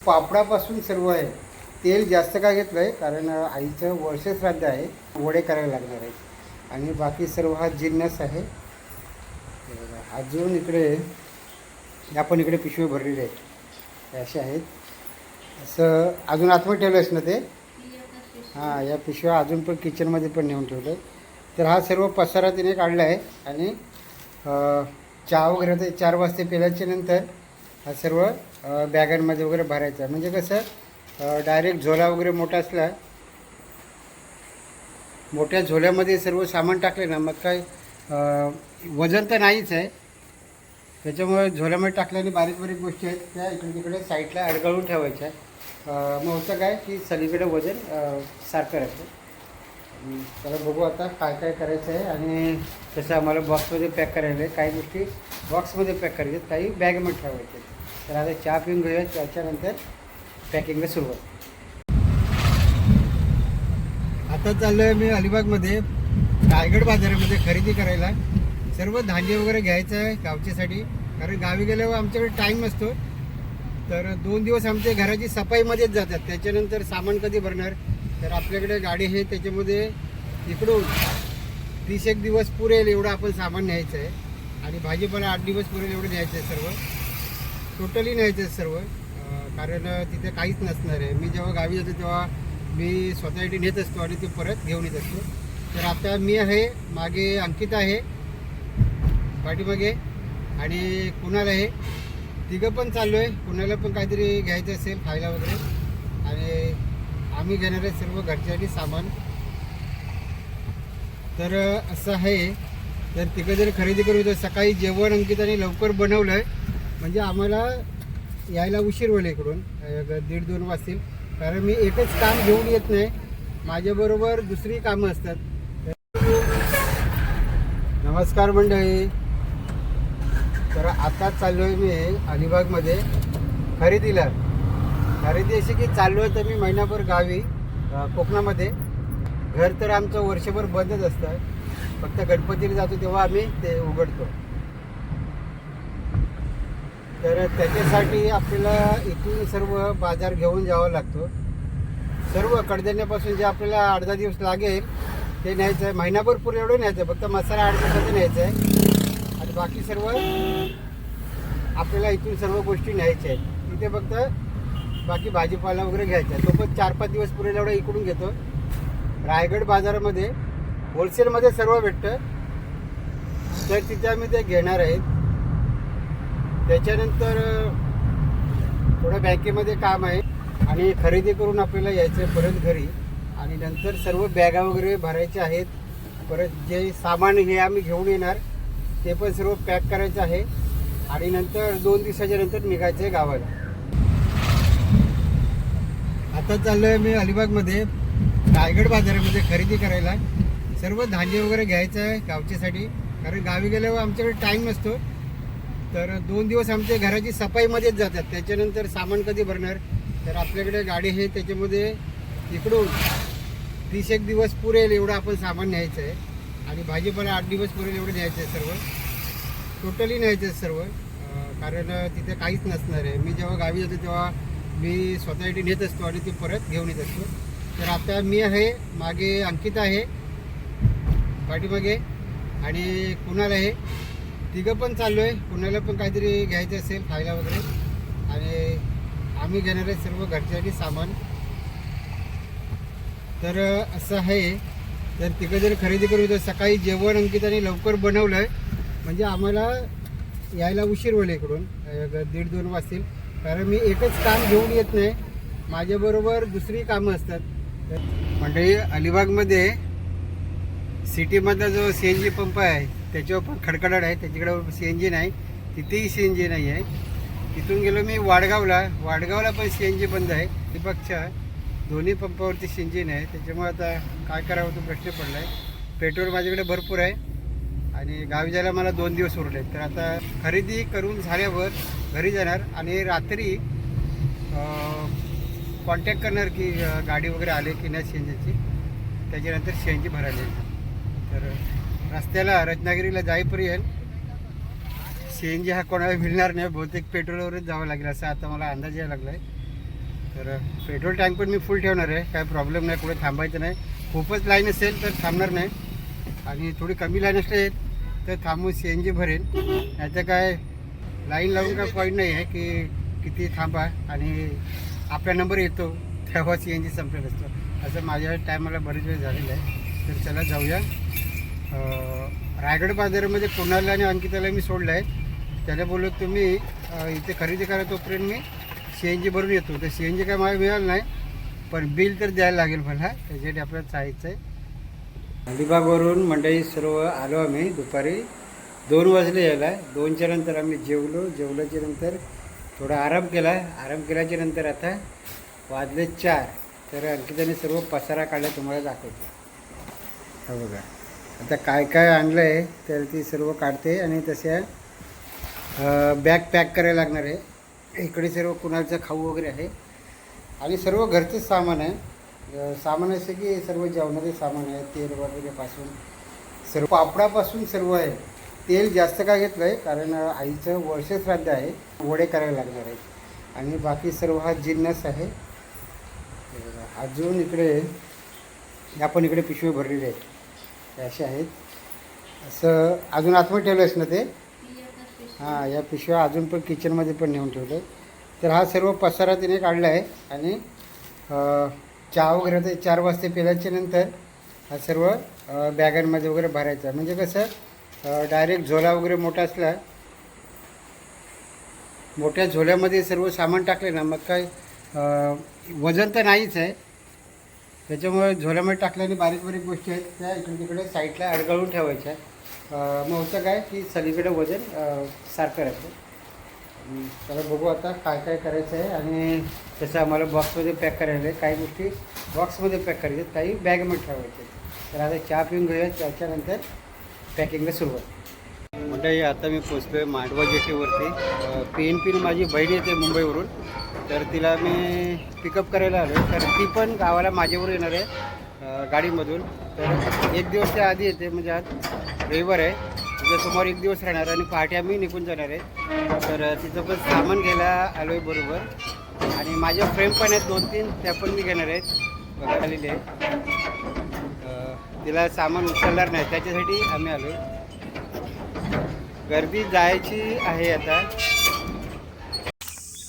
पापडापासून सर्व आहे. तेल जास्त का घेतलं आहे कारण आईचं वर्ष श्राद्ध आहे, वडे करायला लागणार आहेत आणि बाकी सर्व हा जिन्नस आहे. अजून इकडे आपण इकडे पिशवी भरलेले आहेत, असे आहेत. असं अजून आतमध्ये ठेवलं आहेस ना ते? हां, या पिशव्या अजून पण किचनमध्ये पण नेऊन ठेवलं आहे. तर हा सर्व पसारा तिने काढला आहे आणि चहा वगैरे ते 4 वाजता पेल्याच्या नंतर हा सर्व बॅगांमध्ये वगैरे भरायचा आहे. म्हणजे कसं डायरेक्ट झोला वगैरे मोठा असला, मोठ्या झोल्यामध्ये सर्व सामान टाकले ना मग काय वजन तर नाहीच आहे. त्याच्यामुळे झोल्यामध्ये टाकल्याने बारीक बारीक गोष्टी आहेत त्या इकडे तिकडे साईडला अडगळून ठेवायच्या. मग होतं काय की सगळीकडे वजन सारखं राहतं. त्याला बघू आता काय काय करायचं आहे आणि तसं आम्हाला बॉक्समध्ये पॅक करायला आहे. काही गोष्टी बॉक्समध्ये पॅक करायच्या आहेत, काही बॅगमध्ये ठेवायच्या. तर आता चहा पिऊन घेऊया, त्याच्यानंतर पॅकिंगला सुरुवात. आता चाललो आहे मी अलिबागमध्ये रायगड बाजारामध्ये खरेदी करायला. सर्व धान्य वगैरे घ्यायचं आहे गावच्यासाठी, कारण गावी गेल्यावर आमच्याकडे टाईम नसतो. तर 2 दिवस आमच्या घराची सफाईमध्येच जातात. त्याच्यानंतर सामान कधी भरणार? तर आपल्याकडे गाडी आहे, त्याच्यामध्ये इकडून 30 दिवस पुरेल एवढं आपण सामान न्यायचं आहे आणि भाजीपाला 8 दिवस पुरेल एवढं न्यायचं आहे. सर्व टोटली न्यायचं आहे सर्व, कारण तिथे काहीच नसणार आहे. मी जेव्हा गावी जातो तेव्हा मी स्वतःसाठी नेत असतो आणि ते परत घेऊन येत असतो. तर आता मी आहे, मागे अंकिता आहे, पाठीमागे आणि कुणाल आहे. तिघं पण चाललो आहे. कुणाला पण काहीतरी घ्यायचं असेल खायला वगैरे, आणि आम्ही घेणार आहे सर्व घरच्यासाठी सामान. तर असं आहे. तर तिघं जर खरेदी करू तर सकाळी जेवण अंकिताने लवकर बनवलं आहे, म्हणजे आम्हाला यायला उशीर होईल इकडून 1:30-2 वाजतील. कारण मी एकच काम घेऊन येत नाही, माझ्याबरोबर दुसरी कामं असतात. नमस्कार मंडळी. तर आता चाललो आहे मी अलिबागमध्ये खरेदीला. खरेदी अशी की चाललो आहे तर मी महिनाभर गावी कोकणामध्ये. घर तर आमचं वर्षभर बंदच असतं, फक्त गणपतीला जातो तेव्हा आम्ही ते उघडतो. तर त्याच्यासाठी आपल्याला इथून सर्व बाजार घेऊन जावा लागतो. सर्व कडधान्यापासून जे आपल्याला 8-10 दिवस लागेल ते न्यायचं आहे. महिनाभर पुरे एवढं न्यायचं आहे, फक्त मसाला 8 दिवसाचं न्यायचं आहे आणि बाकी सर्व आपल्याला इथून सर्व गोष्टी न्यायच्या आहेत. तिथे फक्त बाकी भाजीपाला वगैरे घ्यायचा आहे. तो पण 4-5 दिवस पुरेल एवढं इकडून घेतो. रायगड बाजारामध्ये होलसेलमध्ये सर्व भेटतं, तर तिथे आम्ही ते घेणार आहेत. त्याच्यानंतर थोडं बँकेमध्ये काम आहे आणि खरेदी करून आपल्याला यायचं आहे परत घरी. आणि नंतर सर्व बॅगा वगैरे भरायचे आहेत. परत जे सामान हे आम्ही घेऊन येणार ते पण सर्व पॅक करायचं आहे आणि नंतर 2 दिवसाच्या नंतर निघायचं आहे गावाला. आता चाललो आहे मी अलिबागमध्ये रायगड बाजारामध्ये खरेदी करायला. सर्व धान्य वगैरे घ्यायचं आहे गावच्यासाठी, कारण गावी गेल्यावर आमच्याकडे टाईम नसतो. तर 2 दिवस आमच्या घराची सफाईमध्येच जातात. त्याच्यानंतर सामान कधी भरणार? तर आपल्याकडे गाडी आहे, त्याच्यामध्ये इकडून 30 दिवस पुरेल एवढं आपण सामान न्यायचं आहे आणि भाजीपाला 8 दिवस पुरेल एवढं न्यायचं आहे. सर्व टोटली न्यायचं आहे सर्व, कारण तिथे काहीच नसणार आहे. मी जेव्हा गावी जातो तेव्हा मी स्वतःसाठी नेत असतो आणि ते परत घेऊन येत असतो. तर आता मी आहे, मागे अंकिता आहे, पाठीमागे आणि कुणाल आहे. तिघं पण चाललो आहे. कुणाला पण काहीतरी घ्यायचं असेल खायला वगैरे, आणि आम्ही घेणार आहे सर्व घरच्यासाठी सामान. तर असं आहे. तर तिघं जर खरेदी करू तर सकाळी जेवण अंकिताने लवकर बनवलं आहे, म्हणजे आम्हाला यायला उशीर होईल इकडून 1:30-2 वाजतील. कारण मी एकच काम घेऊन येत नाही, माझ्याबरोबर दुसरी कामं असतात. मंडळी, अलिबागमध्ये सिटीमधला जो CNG पंप आहे त्याच्यावर पण खडखडाट आहे. त्याच्याकडे CNG नाही, तिथेही CNG नाही आहे. तिथून गेलो मी वाडगावला पण CNG बंद आहे. अलिबागच्या दोन्ही पंपावरती CNG नाही. त्याच्यामुळे आता काय करावं तो प्रश्न पडला आहे. पेट्रोल माझ्याकडे भरपूर आहे आणि गावी जायला मला 2 दिवस उरले आहेत. तर आता खरेदी करून झाल्यावर घरी जाणार आणि रात्री कॉन्टॅक्ट करणार की गाडी वगैरे आले की नाही CNGची, त्याच्यानंतर CNG भरायला येणार. तर रस्त्याला रत्नागिरीला जाईपर्यंत CNG हा कोणाला मिळणार नाही, बहुतेक पेट्रोलवरच जावं लागेल असं आता मला अंदाज यायला लागला आहे. तर पेट्रोल टँक पण मी फुल ठेवणार आहे, काय प्रॉब्लेम नाही, कुठे थांबायचं नाही. खूपच लाईन असेल तर थांबणार नाही, आणि थोडी कमी लाईन असेल तर थांबून CNG भरेन. नाहीतर काय लाईन लावून काय पॉईंट नाही आहे की किती थांबा आणि आपला नंबर येतो तेव्हा CNG संपलेलं असतं. असं माझ्या टायमाला बरेच वेळ झालेलं आहे. तर चला जाऊया. रायगड बाजारामध्ये कुणाला आणि अंकिताला मी सोडलं आहे. त्याला बोललो तुम्ही इथे खरेदी करा, तोपर्यंत मी CNG भरून येतो. तर CNG काय मला मिळालं नाही, पण बिल तर द्यायला लागेल मला, त्याच्यासाठी आपल्याला जायचं आहे. अलिबागवरून मंडळी सर्व आलो आम्ही. दुपारी 2 वाजले यायला. 2च्या नंतर आम्ही जेवल्याच्या नंतर थोडा आराम केल्याच्या नंतर आता वाजले 4. तर अंकिताने सर्व पसारा काढला, तुम्हाला दाखवतो. हा बघा, आता काय काय आणलं आहे तर ती सर्व काढते आणि तशा बॅग पॅक करायला लागणार आहे. इकडे सर्व कुणाचं खाऊ वगैरे आहे आणि सर्व घरचंच सामान आहे. सामान असं की सर्व जेवणाचे सामान आहे, तेल वगैरेपासून सर्व, पापडापासून सर्व आहे. तेल जास्त काय घेतलं आहे कारण आईचं वर्षश्राद्ध आहे, वडे करायला लागणार आहेत. आणि बाकी सर्व हा जिन्नस आहे. अजून इकडे आपण इकडे पिशवी भरलेले आहेत, असे आहेत. असं अजून आतमध्ये ठेवलं आहेस ना ते? हां, या पिशव्या अजून पण किचनमध्ये पण नेऊन ठेवलं आहे. तर हा सर्व पसारा तिने काढला आहे. आणि चहा वगैरे ते 4 वाजता पिल्याच्या नंतर हा सर्व बॅगांमध्ये वगैरे भरायचा. म्हणजे कसं डायरेक्ट झोला वगैरे मोठा असला, मोठ्या झोल्यामध्ये सर्व सामान टाकले ना, मग काय वजन तर नाहीच आहे. त्याच्यामुळे झोल्यामध्ये टाकल्याने बारीक बारीक गोष्टी आहेत त्या इकडे तिकडे साईडला अडगळून ठेवायच्या. मग होतं काय की सगळीकडे वजन सारखं राहतं. त्याला बघू आता काय काय करायचं आहे. आणि तसं आम्हाला बॉक्समध्ये पॅक करायला आहे. काही गोष्टी बॉक्समध्ये पॅक करायच्या, काही बॅगमध्ये ठेवायचे. तर आता चहा पिऊन घेऊया, त्याच्यानंतर पॅकिंगला सुरुवात. म्हणजे आता मी पोचलो आहे मांडवा जेटीवरती. PNP माझी बहीण येते मुंबईवरून, तर तिला मी पिकअप करायला आलो. तर ती पण गावाला माझ्यावर येणार आहे गाडीमधून. तर 1 दिवस त्या आधी येते, म्हणजे आज रविवार आहे, तुझ्यासमोर 1 दिवस राहणार आणि पहाटे आम्ही निघून जाणार आहे. तर तिचं पण सामान घ्यायला आलो आहे बरोबर. आणि माझ्या फ्रेम पण आहेत 2-3, त्या पण मी घेणार आहेत, बघायला आलेले आहेत. तिला सामान उचलणार नाही, त्याच्यासाठी आम्ही आलो. गर्दी जायची आहे आता.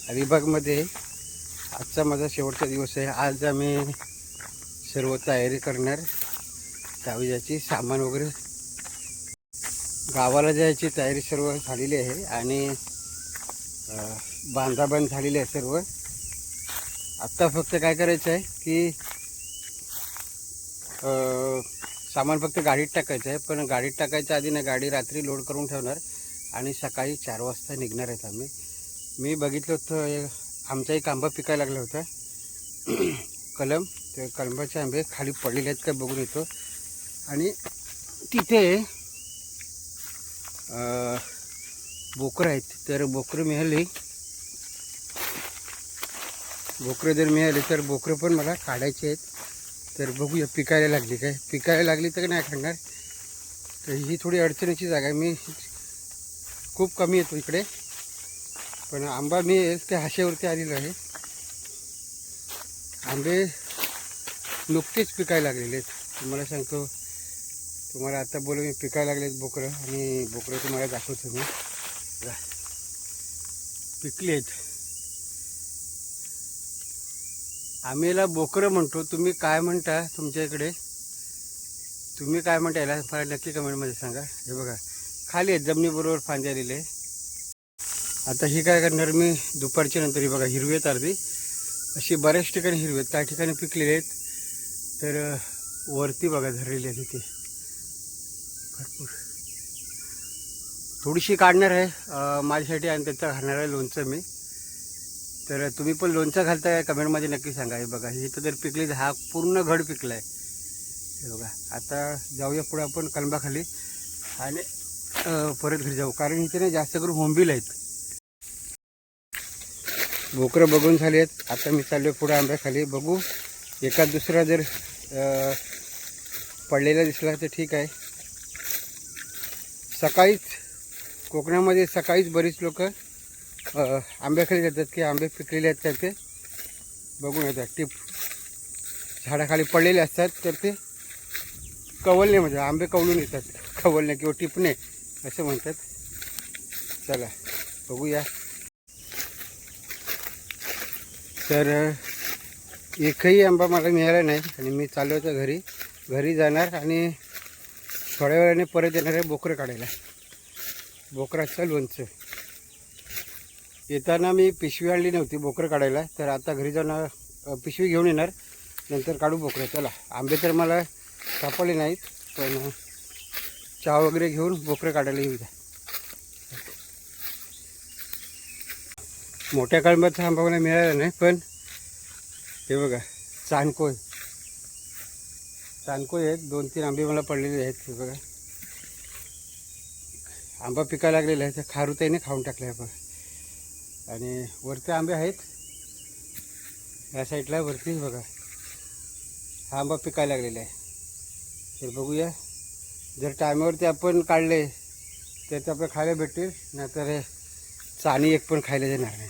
अलिबागमध्ये आजचा माझा शेवटचा दिवस आहे. आज आम्ही सर्व तयारी करणार, जायची सामान वगैरे, गावाला जायची तयारी सर्व झालेली आहे. आणि बांधाबांध झालेली आहे सर्व. आत्ता फक्त काय करायचं आहे की सामान फक्त गाडीत टाकायचं आहे. पण गाडीत टाकायच्या आधी ना गाडी रात्री लोड करून ठेवणार आणि सकाळी 4 वाजता निघणार आहेत आम्ही. मी बघितलं होतं आमचा एक आंबा पिकायला लागला होता कलम. ते कलमाचे आंबे खाली पडलेले आहेत का बघून येतो. आणि तिथे बोकरं आहेत. तर बोकरं मिळाली, बोकरं जर मिळाली तर बोकरं पण मला काढायचे आहेत. तर बघूया पिकायला लागली काय, पिकायला लागली तर नाही खाणार. तर ही थोडी अडचणीची जागा आहे. मी खूप कमी येतो इकडे, पण आंबा मी त्या हाशेवरती आलेलो आहे. आंबे नुकतेच पिकायला लागलेले आहेत. तुम्हाला सांगतो, तुम्हाला आता बोलू मी पिकायला लागलेत बोकरं. आणि बोकरं तुम्हाला दाखवतो मी. पिकले आहेत. आम्ही याला बोकरं म्हणतो, तुम्ही काय म्हणता तुमच्या इकडे, तुम्ही काय म्हणता याला मला नक्की कमेंटमध्ये सांगा. हे बघा खाली आहेत, जमिनीबरोबर फांद्या आलेले आहे. आता ही काय करणार मी दुपारच्या नंतर. ही बघा हिरवी आहेत अर्धी, अशी बऱ्याच ठिकाणी हिरवी आहेत, काही ठिकाणी पिकलेले आहेत. तर वरती बघा धरलेली आहे तिथे भरपूर. थोडीशी काढणार आहे माझ्यासाठी आणि त्याचं घालणार आहे लोणचं मी. तर तुम्ही पण लोणचं घालताय कमेंटमध्ये नक्की सांगा. हे बघा ही तर पिकली, हा पूर्ण घड पिकला आहे. हे बघा आता जाऊया पुढे आपण कलंबाखाली आणि परत घरी जाऊ, कारण इथे नाही जास्त करून होंबील आहेत. बोकरं बघून झाली आहेत. आता मी चाललो पुढे आंब्याखाली. बघू एखाद दुसरा जर पडलेला दिसला तर ठीक आहे. सकाळीच कोकणामध्ये सकाळीच बरीच लोक आंब्याखाली जातात की आंबे पिकलेले आहेत त्याचे. बघून येतात टिप झाडाखाली पडलेले असतात तर ते कवलणे म्हणजे आंबे कवलून येतात, कवलणे किंवा टिपणे असं म्हणतात. चला बघूया. तर एकही आंबा मला मिळाला नाही आणि मी चाललो होतो घरी जाणार आणि थोड्या वेळाने परत येणार आहे बोकरं काढायला, बोकराचं लोणचं. येताना मी पिशवी आणली नव्हती बोकरं काढायला, तर आता घरी जाऊन पिशवी घेऊन येणार, नंतर काढू बोकरं. चला, आंबे तर मला सापडले नाहीत, पण चहा वगैरे घेऊन बोकरं काढायला येऊ द्या. मोठ्या कळंबाचा आंबा मला मिळाला नाही, पण हे बघा चाणकोय आहेत. 2-3 आंबे मला पडलेले आहेत. हे बघा आंबा पिकायला लागलेला आहे, तर खारुताईने खाऊन टाकले आपण. आणि वरती आंबे आहेत या साईडला, वरती बघा हा आंबा पिकायला लागलेला आहे. तर बघूया, जर टायमावरती आपण काढले तर ते आपल्याला खायला भेटतील, नाहीतर चाणी एक पण खायला देणार नाही.